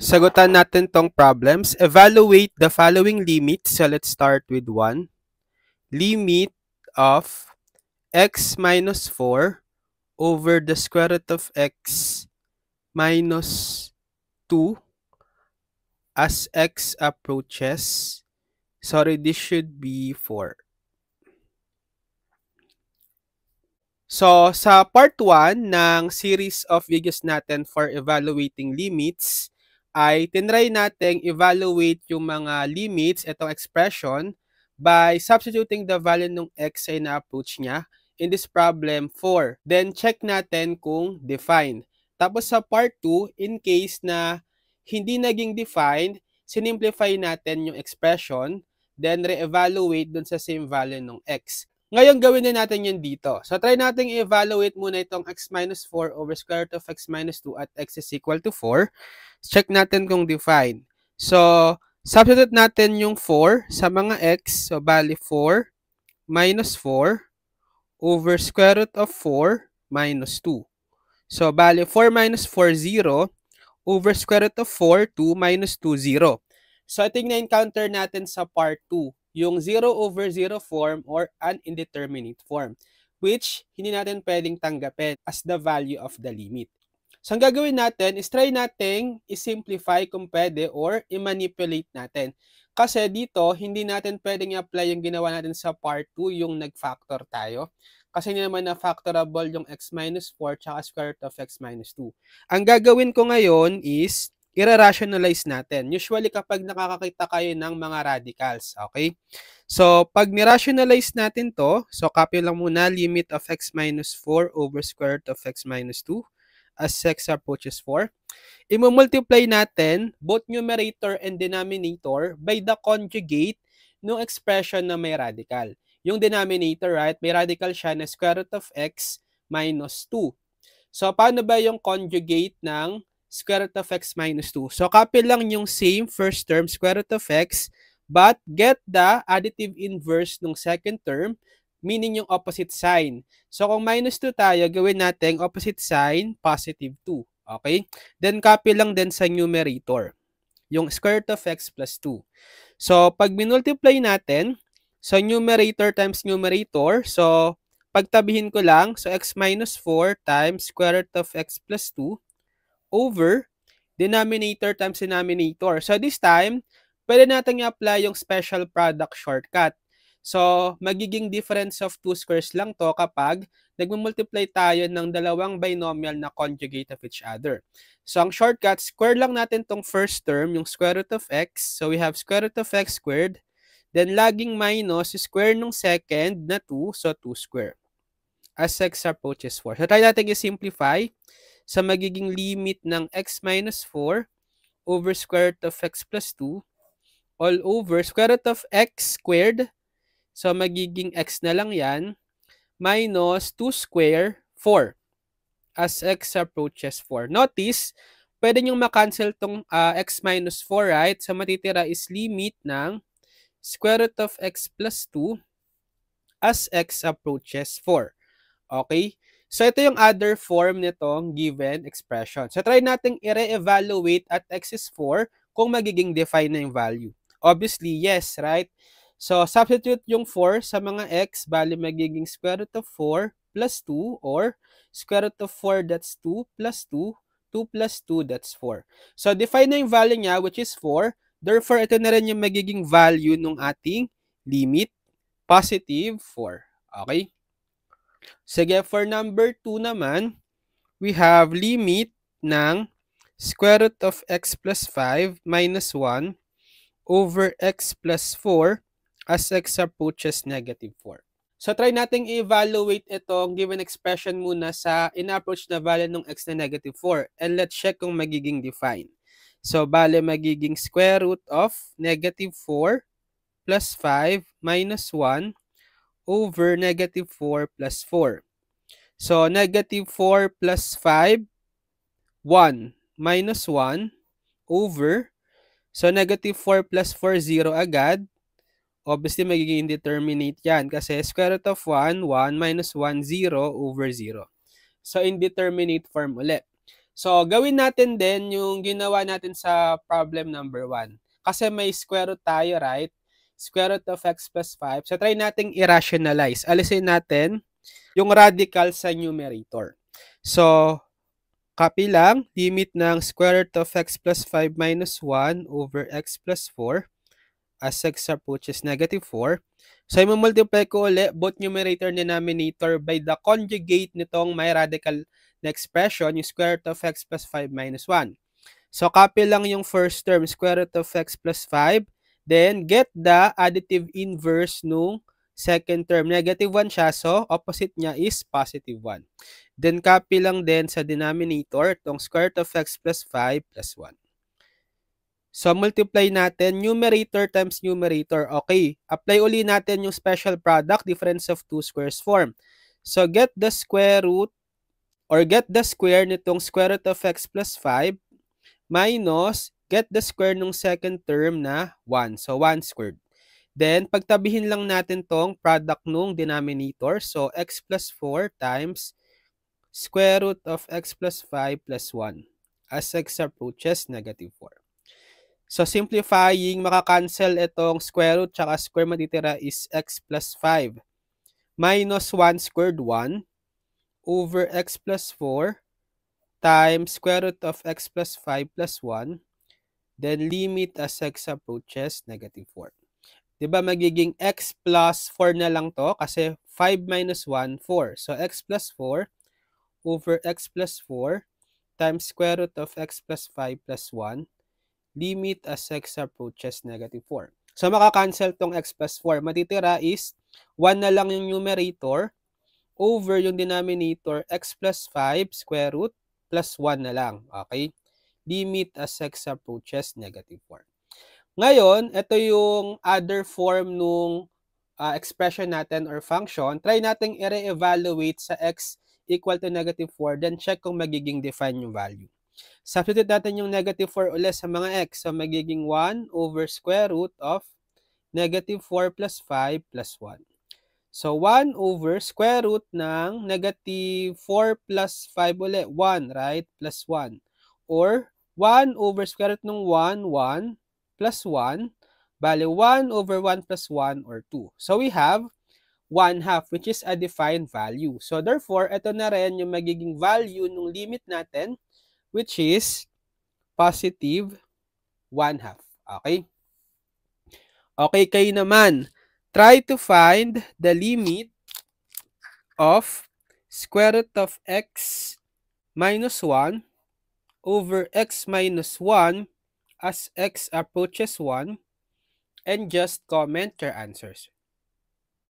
Sagutan natin tong problems. Evaluate the following limits. So let's start with 1. Limit of x minus 4 over the square root of x minus 2 as x approaches. Sorry, this should be 4. So, sa part 1 ng series of videos natin for evaluating limits, ay tinry natin evaluate yung mga limits, itong expression, by substituting the value ng x sa ina-approach niya. In this problem, 4. Then, check natin kung defined. Tapos sa part 2, in case na hindi naging defined, sinimplify natin yung expression, then re-evaluate dun sa same value ng x. Ngayon, gawin na natin yun dito. So, try natin i-evaluate muna itong x minus 4 over square root of x minus 2 at x is equal to 4. Check natin kung define. So, substitute natin yung 4 sa mga x. So, bali 4 minus 4 over square root of 4 minus 2. So, bali 4 minus 4, 0 over square root of 4, 2 minus 2, 0. So, ito yung na-encounter natin sa part 2. Yung 0 over 0 form or an indeterminate form, which hindi natin pwedeng tanggapin as the value of the limit. So, ang gagawin natin is try natin i-simplify kung pwede or i-manipulate natin. Kasi dito, hindi natin pwedeng i-apply yung ginawa natin sa part 2, yung nag-factor tayo. Kasi hindi naman na-factorable yung x minus 4 tsaka square root of x minus 2. Ang gagawin ko ngayon is i-rationalize natin. Usually kapag nakakakita kayo ng mga radicals, okay? So, pag ni-rationalize natin to, so copy lang muna limit of x minus 4 over square root of x minus 2 as x approaches 4. I-multiply natin both numerator and denominator by the conjugate ng expression na may radical. Yung denominator, right, may radical siya na square root of x minus 2. So, paano ba yung conjugate ng square root of x minus 2? So, copy lang yung same first term, square root of x, but get the additive inverse ng second term, meaning yung opposite sign. So, kung minus 2 tayo, gawin natin opposite sign, positive 2. Okay? Then, copy lang din sa numerator, yung square root of x plus 2. So, pag minultiply natin, so numerator times numerator, so pagtabihin ko lang, so x minus 4 times square root of x plus 2 over denominator times denominator. So this time, pwede natin i-apply yung special product shortcut. So magiging difference of two squares lang to kapag nagmumultiply tayo ng dalawang binomial na conjugate of each other. So ang shortcut, square lang natin tong first term, yung square root of x. So we have square root of x squared. Then laging minus square nung second na 2, so 2 square. As x approaches 4. So try natin i-simplify sa magiging limit ng x minus 4 over square root of x plus 2 all over square root of x squared. So magiging x na lang yan minus 2 square 4 as x approaches 4. Notice, pwede nyo makancel tong x minus 4, right? So matitira is limit ng square root of x plus 2 as x approaches 4. Okay? So, ito yung other form nitong given expression. So, try natin i-re-evaluate at x is 4 kung magiging define na yung value. Obviously, yes, right? So, substitute yung 4 sa mga x, bali magiging square root of 4 plus 2 or square root of 4, that's 2 plus 2, 2 plus 2, that's 4. So, define na yung value niya, which is 4. Therefore, ito na rin yung magiging value ng ating limit, positive 4. Okay? Sige, for number 2 naman, we have limit ng square root of x plus 5 minus 1 over x plus 4 as x approaches negative 4. So, try nating i-evaluate itong given expression muna sa in-approach na value ng x na negative 4. And let's check kung magiging define. So, bale magiging square root of negative 4 plus 5 minus 1 over negative 4 plus 4. So, negative 4 plus 5, 1 minus 1 over, so negative 4 plus 4, 0 agad. Obviously, magiging indeterminate yan kasi square root of 1, 1 minus 1, 0 over 0. So, indeterminate form ulit. So, gawin natin din yung ginawa natin sa problem number 1. Kasi may square root tayo, right? Square root of x plus 5. So, try nating i-rationalize. Alisin natin yung radical sa numerator. So, copy lang, limit ng square root of x plus 5 minus 1 over x plus 4 as x approaches negative 4. So, i-multiply ko ulit both numerator and denominator by the conjugate nitong may radical na expression, yung square root of x plus 5 minus 1. So, copy lang yung first term, square root of x plus 5. Then, get the additive inverse nung second term. Negative 1 siya, so opposite niya is positive 1. Then, copy lang din sa denominator, itong square root of x plus 5 plus 1. So, multiply natin numerator times numerator. Okay, apply uli natin yung special product, difference of two squares form. So, get the square root or get the square nitong square root of x plus 5 minus get the square nung second term na 1. So, 1 squared. Then, pagtabihin lang natin tong product nung denominator. So, x plus 4 times square root of x plus 5 plus 1 as x approaches negative 4. So, simplifying, makakancel itong square root tsaka square matitira is x plus 5 minus 1 squared 1 over x plus 4 times square root of x plus 5 plus 1, then limit as x approaches negative 4. Diba magiging x plus 4 na lang to kasi 5 minus 1, 4. So, x plus 4 over x plus 4 times square root of x plus 5 plus 1, limit as x approaches negative 4. So, makakancel tong x plus 4. Matitira is 1 na lang yung numerator over yung denominator x plus 5 square root plus 1 na lang. Okay? Limit as x approaches negative 4. Ngayon, ito yung other form nung expression natin or function. Try natin i-re-evaluate sa x equal to negative 4, then check kung magiging define yung value. Substitute natin yung negative 4 ulit sa mga x. So, magiging 1 over square root of negative 4 plus 5 plus 1. So, 1 over square root ng negative 4 plus 5 ulit. 1, right? Plus 1. Or, 1 over square root ng 1, 1 plus 1. Bale, 1 over 1 plus 1 or 2. So, we have 1 half, which is a defined value. So, therefore, ito na rin yung magiging value ng limit natin, which is positive 1 half. Okay? Okay, kayo naman. Try to find the limit of square root of x minus 1 over x minus 1 as x approaches 1 and just comment your answers.